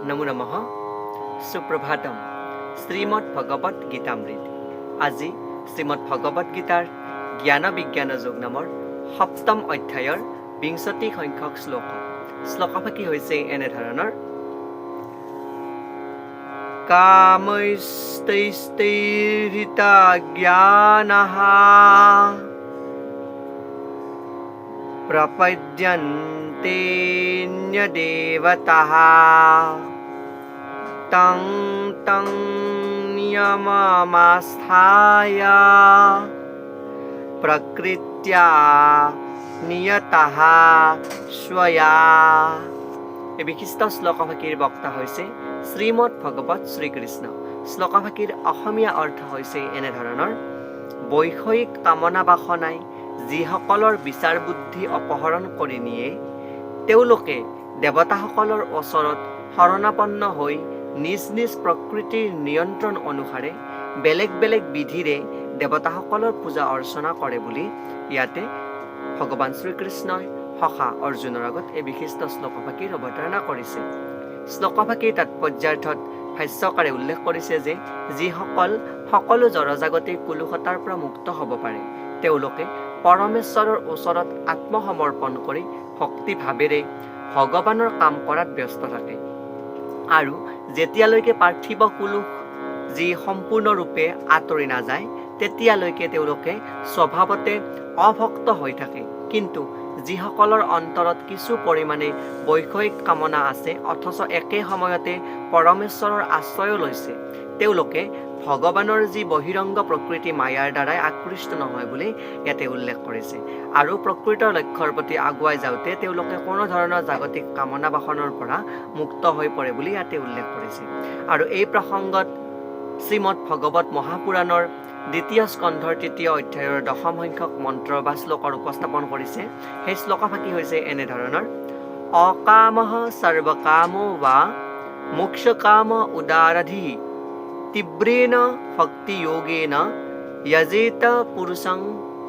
নমো নমঃ সুপ্ৰভাতম শ্ৰীমদ ভগবত গীতামৃত আজি শ্ৰীমদ ভগবত গীতাৰ জ্ঞান বিজ্ঞান যোগ নামৰ সপ্তম অধ্যায়ৰ 20 সংখ্যক শ্লোকফাকি হৈছে এনেধৰণৰ কামৈস্তৈস্তৈৰিতা জ্ঞানঃ प्रपद्यन्ते न्यदेवतः तं तं नियममास्थाय प्रकृत्या नियतः स्वया। এই বিশিষ্ট শ্লোকফাকিৰ বক্তা হৈছে শ্ৰীমদ ভগৱত শ্ৰীকৃষ্ণ। শ্লোকফাকিৰ অসমীয়া অৰ্থ হৈছে এনেধৰণৰ বৈষয়িক কামনা বাসনাই যিসকলৰ বিচাৰ বুদ্ধি অপহৰণ কৰি নিয়ে তেওঁলোকে দেৱতাসকলৰ ওচৰত শৰণাপন্ন হৈ নিজ নিজ প্ৰকৃতিৰ নিয়ন্ত্ৰণ অনুসাৰে বেলেগ বেলেগ বিধিৰে দেৱতাসকলৰ পূজা অৰ্চনা কৰে বুলি ইয়াতে ভগৱান শ্ৰীকৃষ্ণই সখা অৰ্জুনৰ আগত এই বিশিষ্ট শ্লোকফাকিৰ অৱতাৰণা কৰিছে। শ্লোকফাকিৰ তাৎপৰ্যাৰ্থত ভাষ্যকাৰে উল্লেখ কৰিছে যে যিসকল সকলো জড়জাগতিক কুলুষতাৰ পৰা মুক্ত হ'ব পাৰে তেওঁলোকে পৰমেশ্বৰৰ ওচৰত আত্মসমৰ্পণ কৰি ভক্তি ভাৱেৰে ভগৱানৰ কাম কৰাত ব্যস্ত থাকে আৰু যেতিয়ালৈকে পাৰ্থিৱ কুলুষ যি সম্পূৰ্ণৰূপে আঁতৰি নাযায় তেতিয়ালৈকে তেওঁলোকে স্বভাৱতে অভক্ত হৈ থাকে। কিন্তু যিসকলৰ অন্তৰত কিছু পৰিমাণে বৈষয়িক কামনা আছে অথচ একে সময়তে পৰমেশ্বৰৰ আশ্ৰয় লৈছে তেওঁলোকে ভগৱানৰ যি বহিৰংগ প্ৰকৃতি মায়াৰ দ্বাৰাই আকৃষ্ট নহয় বুলি ইয়াতে উল্লেখ কৰিছে আৰু প্ৰকৃত লক্ষ্যৰ প্ৰতি আগুৱাই যাওঁতে তেওঁলোকে কোনো ধৰণৰ জাগতিক কামনা বাসনৰ পৰা মুক্ত হৈ পৰে বুলি ইয়াতে উল্লেখ কৰিছে। আৰু এই প্ৰসংগত শ্ৰীমদ ভগৱত মহাপুৰাণৰ 2য় স্কন্ধৰ 3য় অধ্যায়ৰ 10ম সংখ্যক মন্ত্ৰ বা শ্লোকৰ উপস্থাপন কৰিছে। সেই শ্লোকফাকি হৈছে এনেধৰণৰ অকামঃ সৰ্বকামো বা মোক্ষকাম উদাৰধি তীব্ৰেণ ভক্তি যোগেন যজেত পুৰুষং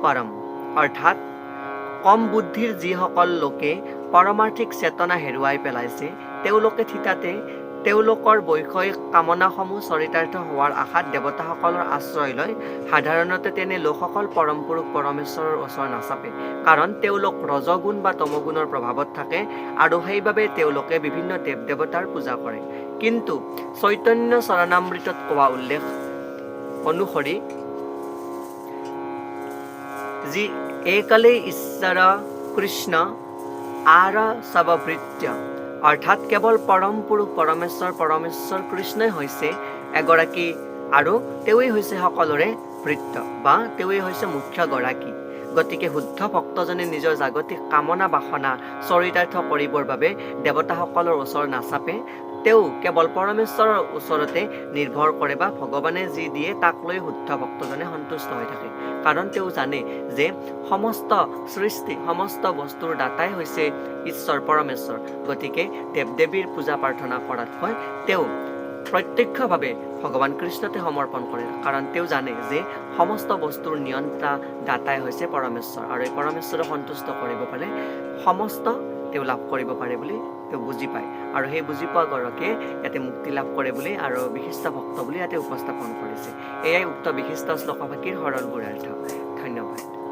পৰম। অৰ্থাৎ কম বুদ্ধিৰ যিসকল লোকে পাৰমাৰ্থিক চেতনা হেৰুৱাই পেলাইছে তেওঁলোকে থিতাতে তেওঁলোকৰ বৈষয়িক কামনাসমূহ চৰিতাৰ্থ হোৱাৰ আশাত দেৱতাসকলৰ আশ্ৰয় লয়। সাধাৰণতে তেনে লোকসকল পৰম পুৰুষ পৰমেশ্বৰৰ ওচৰ নাচাপে কাৰণ তেওঁলোক ৰজগুণ বা তমগুণৰ প্ৰভাৱত থাকে আৰু সেইবাবে তেওঁলোকে বিভিন্ন দেৱ দেৱতাৰ পূজা কৰে। কিন্তু চৈতন্য চৰণামৃতত কোৱা উল্লেখ অনুসৰি যি একালে ঈশ্বৰ কৃষ্ণ আৰ সবভৃত্য অৰ্থাৎ কেৱল পৰম পুৰুষ পৰমেশ্বৰ কৃষ্ণই হৈছে এগৰাকী আৰু তেওঁৱেই হৈছে সকলোৰে ভৃত্য বা তেওঁৱেই হৈছে মুখ্য গৰাকী। গতিকে শুদ্ধ ভক্তজনে নিজৰ জাগতিক কামনা বাসনা চৰিতাৰ্থ কৰিবৰ বাবে দেৱতাসকলৰ ওচৰ নাচাপে তেওঁ কেৱল পৰমেশ্বৰৰ ওচৰতে নিৰ্ভৰ কৰে বা ভগৱানে যি দিয়ে তাক লৈ শুদ্ধ ভক্তজনে সন্তুষ্ট হৈ থাকে কাৰণ তেওঁ জানে যে সমস্ত সৃষ্টি সমস্ত বস্তুৰ দাতাই হৈছে ঈশ্বৰ পৰমেশ্বৰ। গতিকে দেৱ দেৱীৰ পূজা প্ৰাৰ্থনা কৰাতকৈ তেওঁ প্ৰত্যক্ষভাৱে ভগৱান কৃষ্ণতে সমৰ্পণ কৰে কাৰণ তেওঁ জানে যে সমস্ত বস্তুৰ নিয়ন্ত্ৰা দাতাই হৈছে পৰমেশ্বৰ আৰু এই পৰমেশ্বৰক সন্তুষ্ট কৰিব পাৰে সমস্ত তেওঁ লাভ কৰিব পাৰে বুলি তেওঁ বুজি পায় আৰু সেই বুজি পোৱা গৰাকীয়ে ইয়াতে মুক্তি লাভ কৰে বুলি আৰু বিশিষ্ট ভক্ত বুলি ইয়াতে উপস্থাপন কৰিছে। এয়াই উক্ত বিশিষ্ট শ্লোকফাকিৰ সৰল গুঢ়াৰ্থ। ধন্যবাদ।